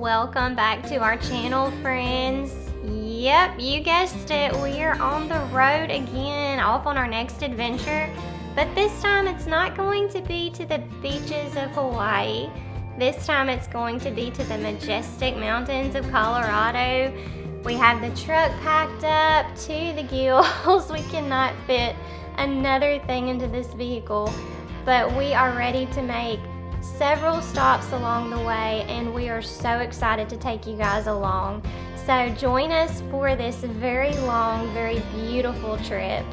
Welcome back to our channel, friends. Yep, you guessed it, we are on the road again, off on our next adventure, but this time it's not going to be to the beaches of Hawaii. This time it's going to be to the majestic mountains of Colorado. We have the truck packed up to the gills. We cannot fit another thing into this vehicle, but we are ready to make several stops along the way, and we are so excited to take you guys along. So join us for this very long, very beautiful trip.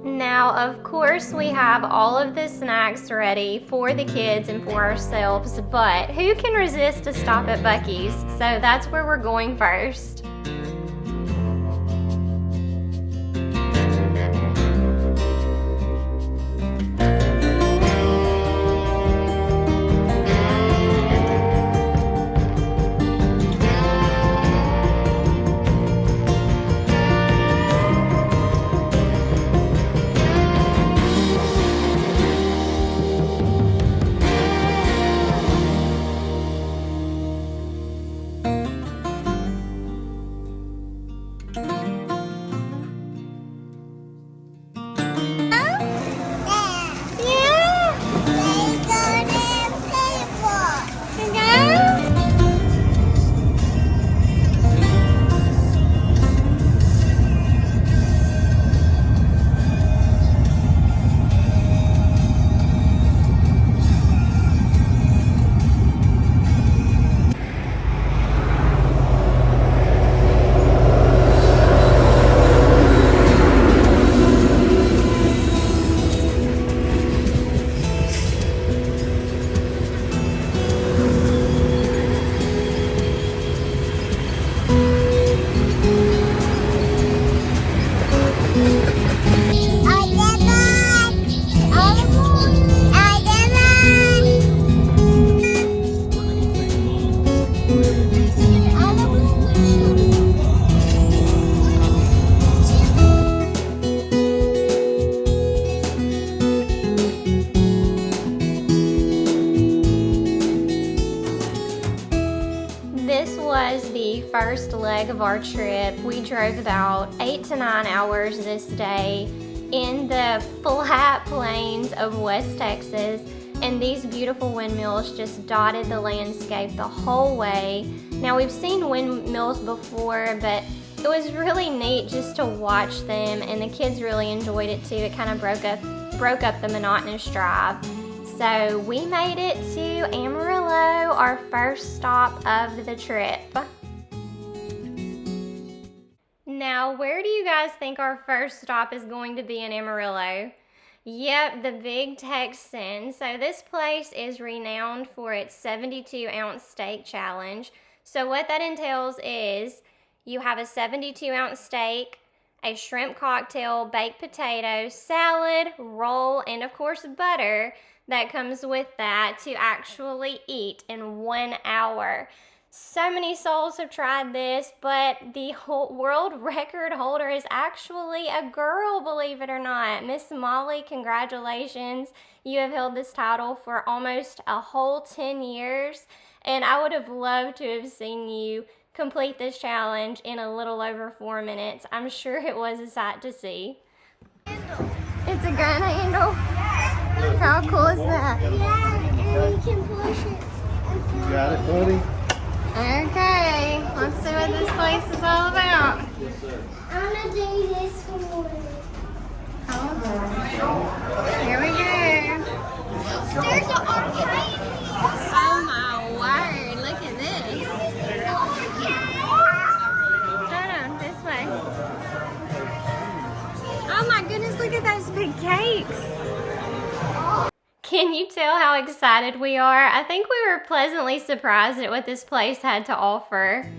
Now, of course, we have all of the snacks ready for the kids and for ourselves, but who can resist a stop at Buc-ee's? So that's where we're going first. First leg of our trip. We drove about 8 to 9 hours this day in the flat plains of West Texas, and these beautiful windmills just dotted the landscape the whole way. Now, we've seen windmills before, but it was really neat just to watch them, and the kids really enjoyed it too. It kind of broke up the monotonous drive. So we made it to Amarillo, our first stop of the trip. Now, where do you guys think our first stop is going to be in Amarillo? Yep, the Big Texan. So this place is renowned for its 72-ounce steak challenge. So what that entails is you have a 72-ounce steak, a shrimp cocktail, baked potatoes, salad, roll, and of course butter that comes with that to actually eat in 1 hour. So many souls have tried this, but the whole world record holder is actually a girl, believe it or not. Miss Molly, congratulations. You have held this title for almost a whole 10 years, and I would have loved to have seen you complete this challenge in a little over 4 minutes. I'm sure it was a sight to see. It's a gun handle? How cool is that? Yeah, and you can push it. got it, buddy? Okay, let's see what this place is all about. I'm gonna do this one. Here we go. There's an arcade. Oh my word, look at this. No, this way. Oh my goodness, look at those big cakes. Can you tell how excited we are? I think we were pleasantly surprised at what this place had to offer.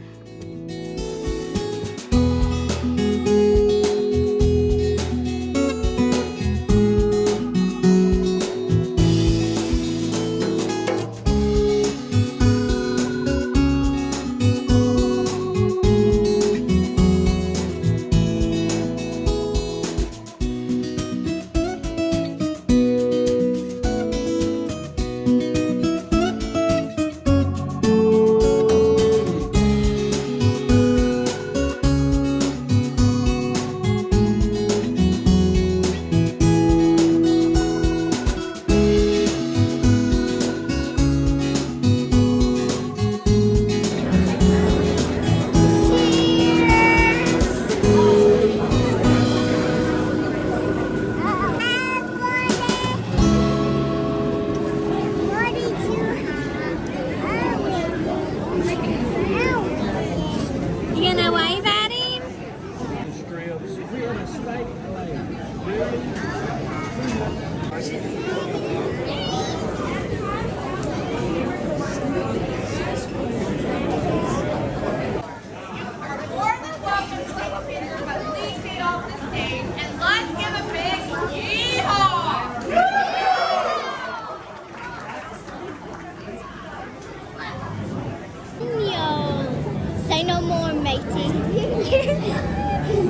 Say no more, matey.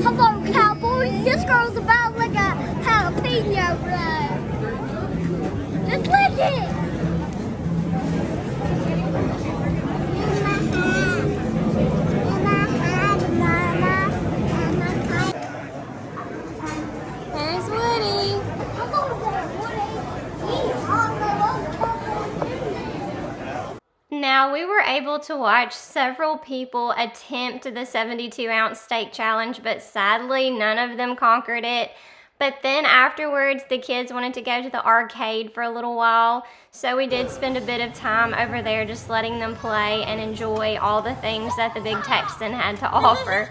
Hello, cowboys. This girl's about like a jalapeno ride. Just listen. There's Woody. Now, we were able to watch several people attempt the 72-ounce steak challenge, but sadly, none of them conquered it. But then afterwards, the kids wanted to go to the arcade for a little while, so we did spend a bit of time over there just letting them play and enjoy all the things that the Big Texan had to offer.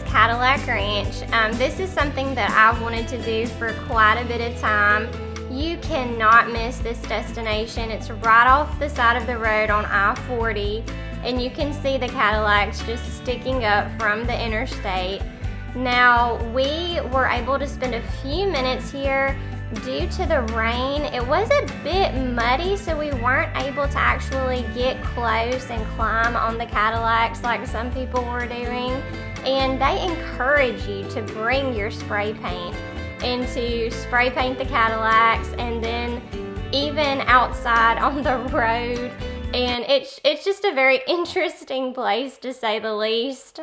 Cadillac Ranch. This is something that I've wanted to do for quite a bit of time. You cannot miss this destination. It's right off the side of the road on I-40, and you can see the Cadillacs just sticking up from the interstate. Now, we were able to spend a few minutes here. Due to the rain, it was a bit muddy, so we weren't able to actually get close and climb on the Cadillacs like some people were doing. And they encourage you to bring your spray paint and to spray paint the Cadillacs, and then even outside on the road. And it's just a very interesting place, to say the least.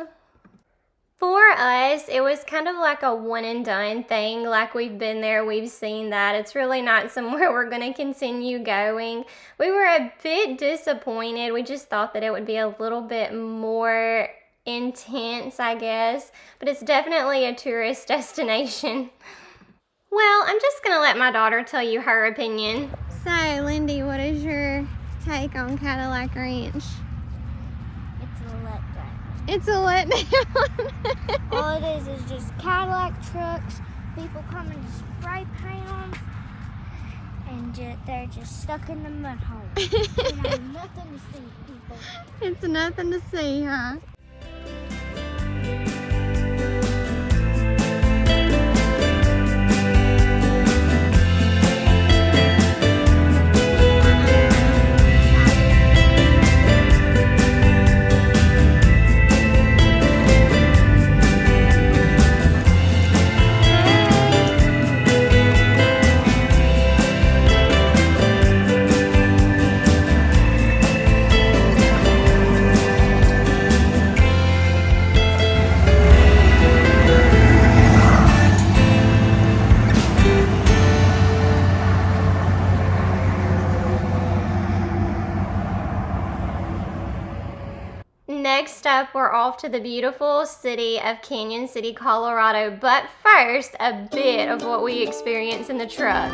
For us, it was kind of like a one and done thing. Like, we've been there, we've seen that. It's really not somewhere we're going to continue going. We were a bit disappointed. We just thought that it would be a little bit more intense, I guess. But it's definitely a tourist destination. Well, I'm just going to let my daughter tell you her opinion. So, Lindy, what is your take on Cadillac Ranch? It's a letdown. All it is just Cadillac trucks, people coming to spray paint them, and they're just stuck in the mud hole. And I have nothing to see, people. It's nothing to see, huh? Next up, we're off to the beautiful city of Canon City, Colorado. But first, a bit of what we experience in the truck.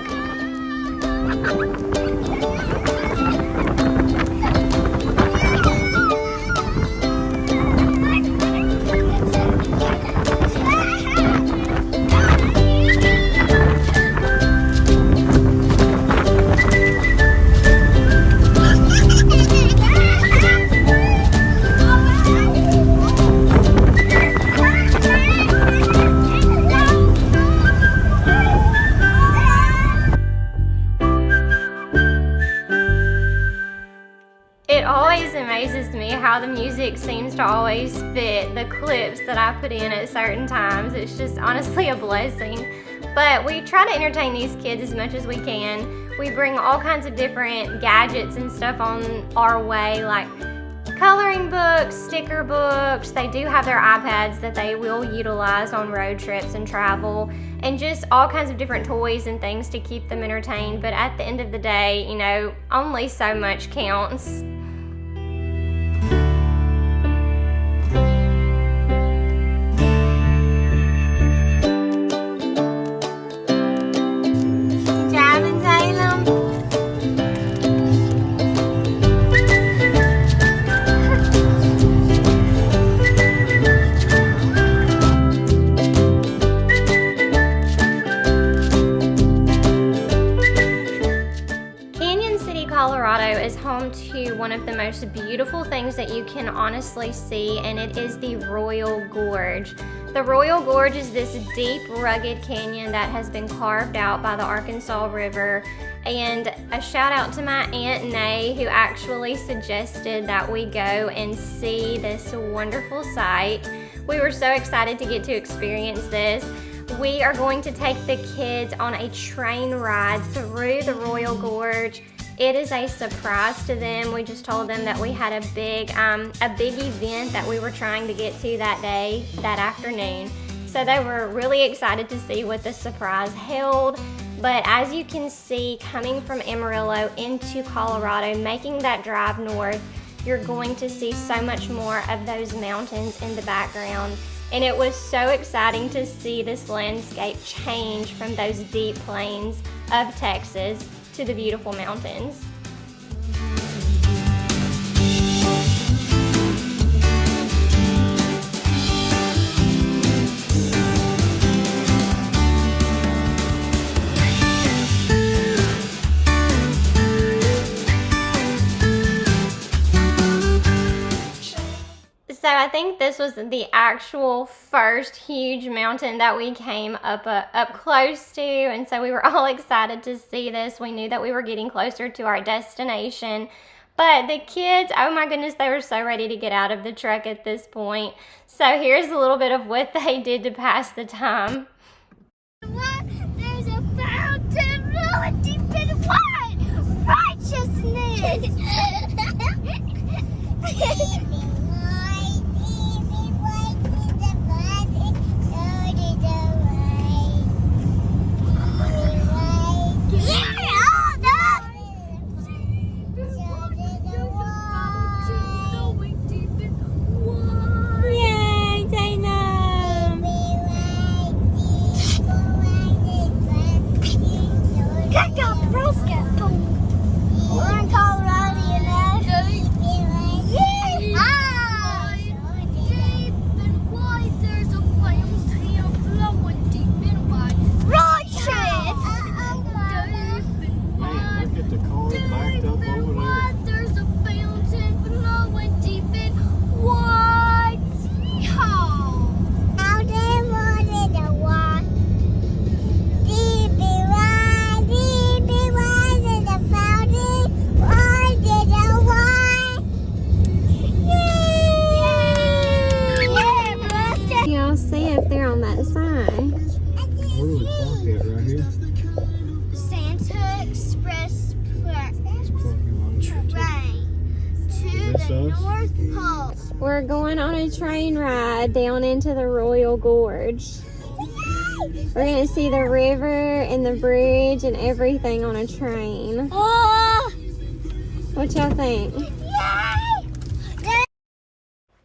It always amazes me how the music seems to always fit the clips that I put in at certain times. It's just honestly a blessing. But we try to entertain these kids as much as we can. We bring all kinds of different gadgets and stuff on our way, like coloring books, sticker books. They do have their iPads that they will utilize on road trips and travel, and just all kinds of different toys and things to keep them entertained. But at the end of the day, you know, only so much counts. Colorado is home to one of the most beautiful things that you can honestly see, and it is the Royal Gorge. The Royal Gorge is this deep, rugged canyon that has been carved out by the Arkansas River. And a shout out to my Aunt Nay, who actually suggested that we go and see this wonderful sight. We were so excited to get to experience this. We are going to take the kids on a train ride through the Royal Gorge. It is a surprise to them. We just told them that we had a big event that we were trying to get to that day, that afternoon. So they were really excited to see what the surprise held. But as you can see, coming from Amarillo into Colorado, making that drive north, you're going to see so much more of those mountains in the background. And it was so exciting to see this landscape change from those deep plains of Texas to the beautiful mountains. So I think this was the actual first huge mountain that we came up close to, and so we were all excited to see this. We knew that we were getting closer to our destination, but the kids, oh my goodness, they were so ready to get out of the truck at this point. So here's a little bit of what they did to pass the time. There's a fountain really deep in what? Righteousness! We're in Colorado, the North Pole. We're going on a train ride down into the Royal Gorge. We're gonna see the river and the bridge and everything on a train. What y'all think? Yay!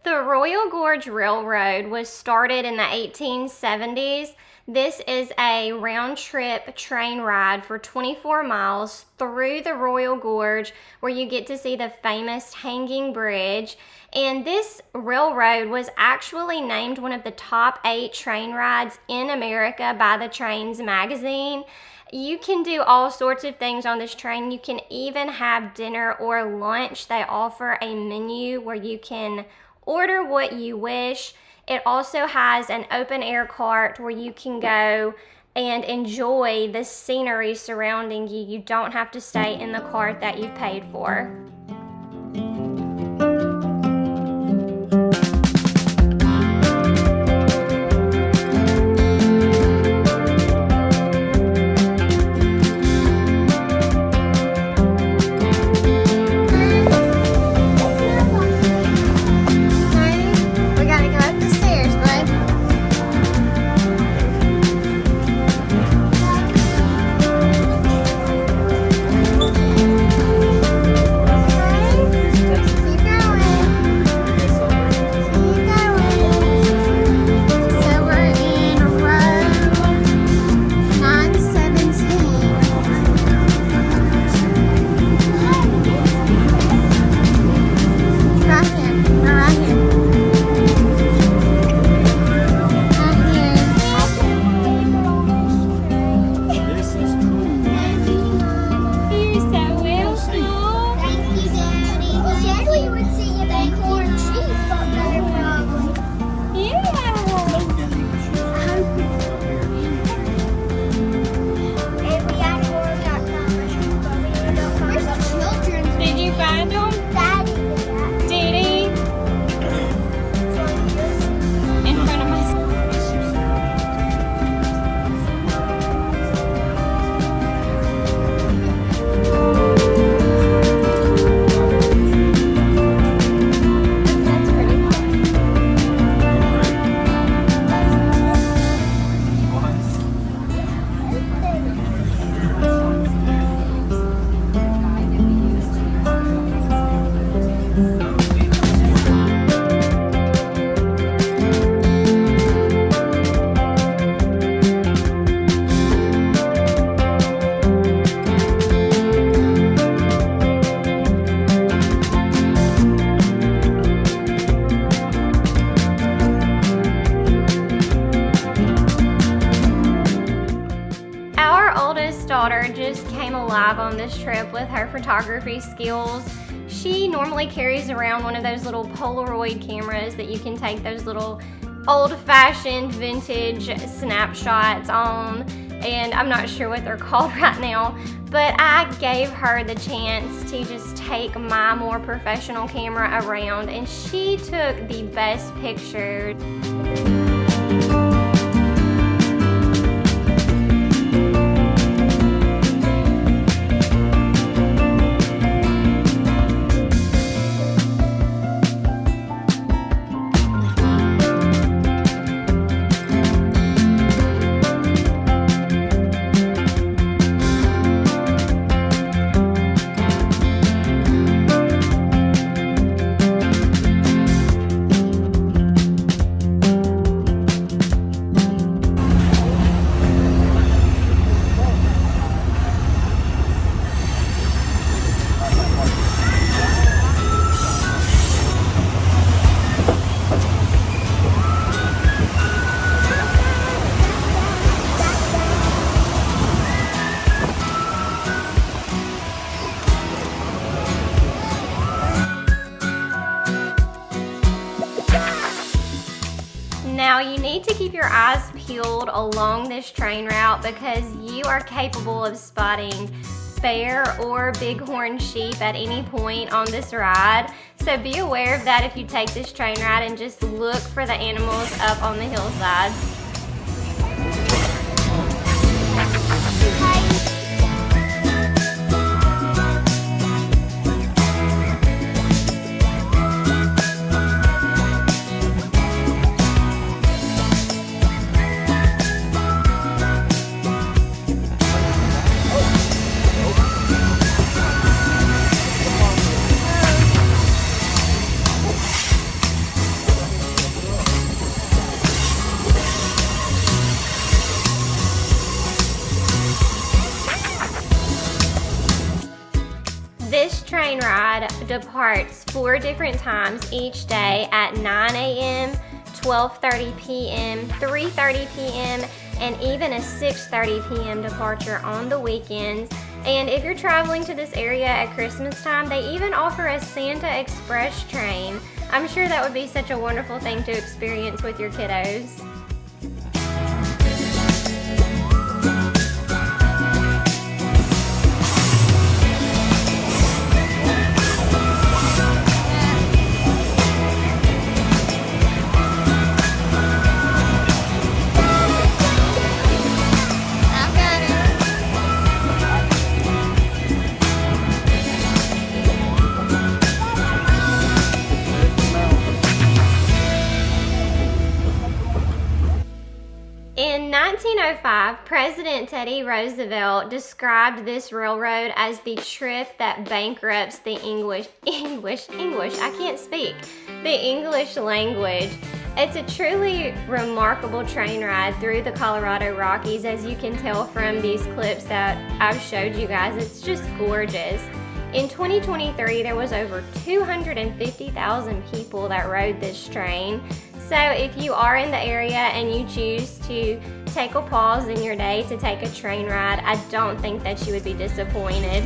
The Royal Gorge Railroad was started in the 1870s. This is a round-trip train ride for 24 miles through the Royal Gorge where you get to see the famous Hanging Bridge. And this railroad was actually named one of the top 8 train rides in America by the Trains magazine. You can do all sorts of things on this train. You can even have dinner or lunch. They offer a menu where you can order what you wish. It also has an open air cart where you can go and enjoy the scenery surrounding you. You don't have to stay in the cart that you've paid for. Daughter just came alive on this trip with her photography skills. She normally carries around one of those little Polaroid cameras that you can take those little old-fashioned vintage snapshots on, and I'm not sure what they're called right now, but I gave her the chance to just take my more professional camera around, and she took the best pictures. Now you need to keep your eyes peeled along this train route because you are capable of spotting bear or bighorn sheep at any point on this ride. So be aware of that if you take this train ride, and just look for the animals up on the hillsides. departs 4 different times each day at 9 a.m., 12:30 p.m., 3:30 p.m., and even a 6:30 p.m. departure on the weekends. And if you're traveling to this area at Christmas time, they even offer a Santa Express train. I'm sure that would be such a wonderful thing to experience with your kiddos. In 1905, President Teddy Roosevelt described this railroad as the trip that bankrupts the English language. It's a truly remarkable train ride through the Colorado Rockies, as you can tell from these clips that I've showed you guys. It's just gorgeous. In 2023, there was over 250,000 people that rode this train. So if you are in the area and you choose to take a pause in your day to take a train ride, I don't think that you would be disappointed.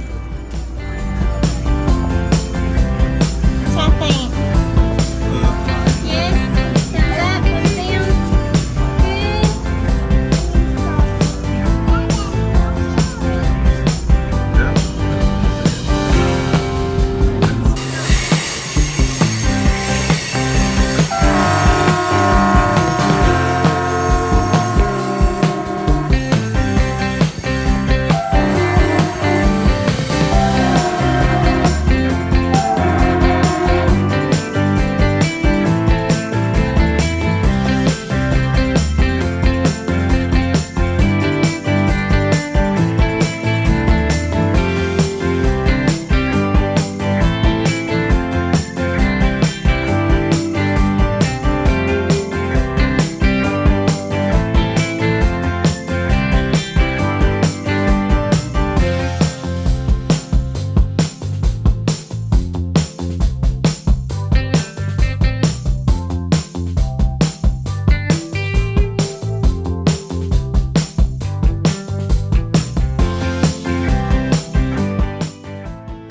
What do you think? Yes? Thumbs up? Thumbs down?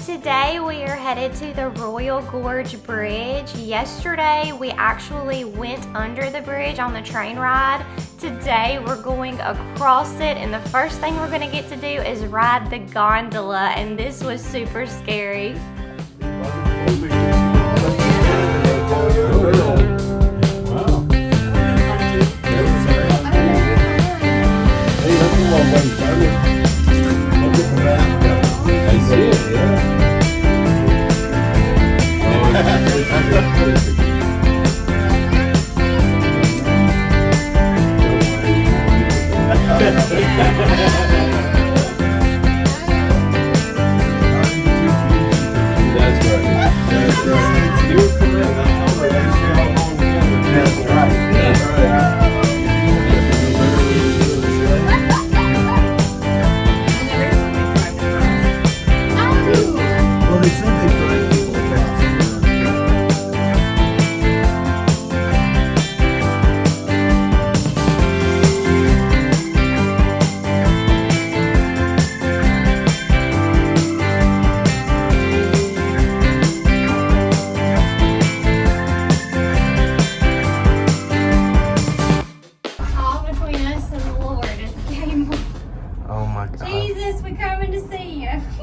Today we are headed to the Royal Gorge Bridge. Yesterday we actually went under the bridge on the train ride. Today we're going across it, and the first thing we're going to get to do is ride the gondola, and this was super scary.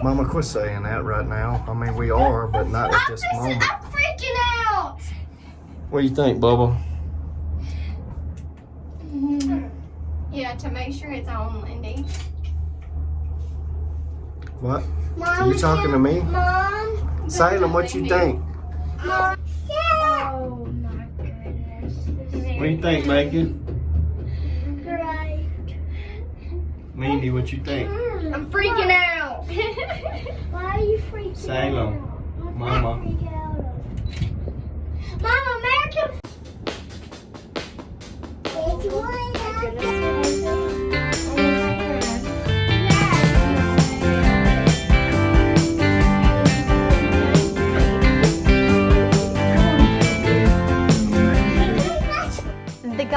Mama, quit saying that right now. I mean, we are, but not at this moment. I'm freaking out. What do you think, Bubba? Yeah, to make sure it's on, Lindy. What? Mom, You talking to me? Mom. Salem, what you think? Mom. Oh my goodness. What do you think, Macon? Great. Mindy, what you think? I'm freaking out. Why are you freaking Salem, out? Mama. Freak out of? Mama, American. It's one.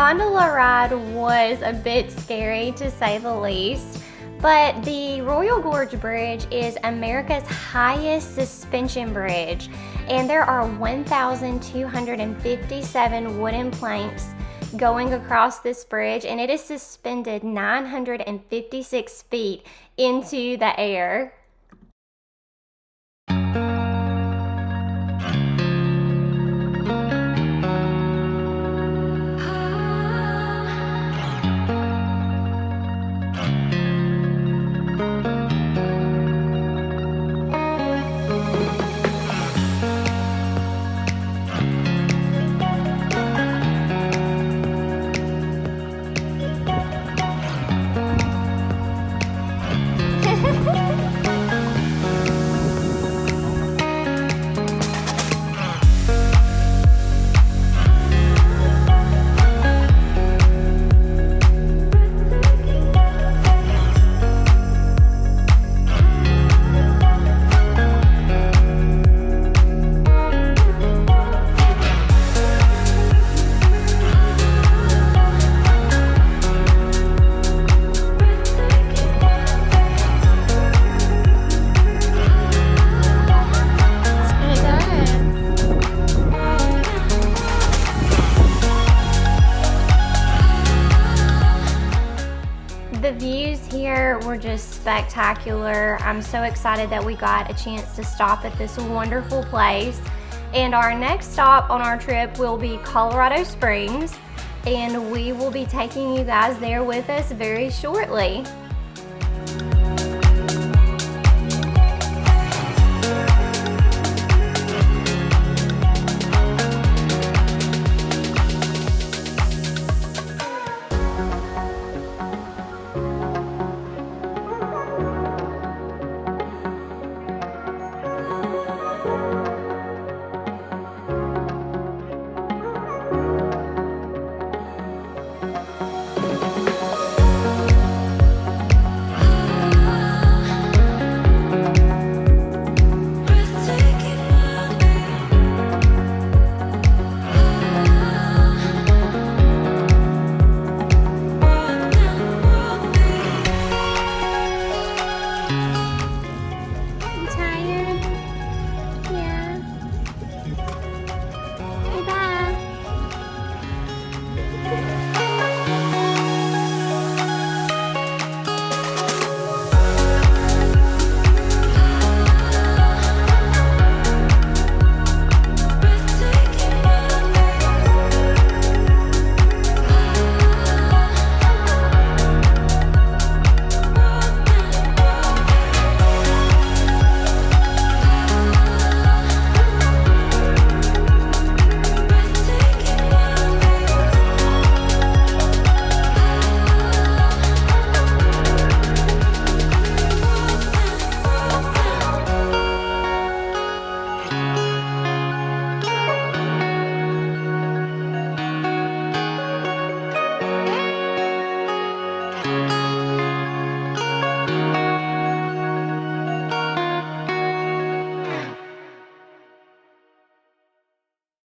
gondola ride was a bit scary to say the least, but the Royal Gorge Bridge is America's highest suspension bridge, and there are 1,257 wooden planks going across this bridge, and it is suspended 956 feet into the air. The views here were just spectacular. I'm so excited that we got a chance to stop at this wonderful place. And our next stop on our trip will be Colorado Springs, and we will be taking you guys there with us very shortly.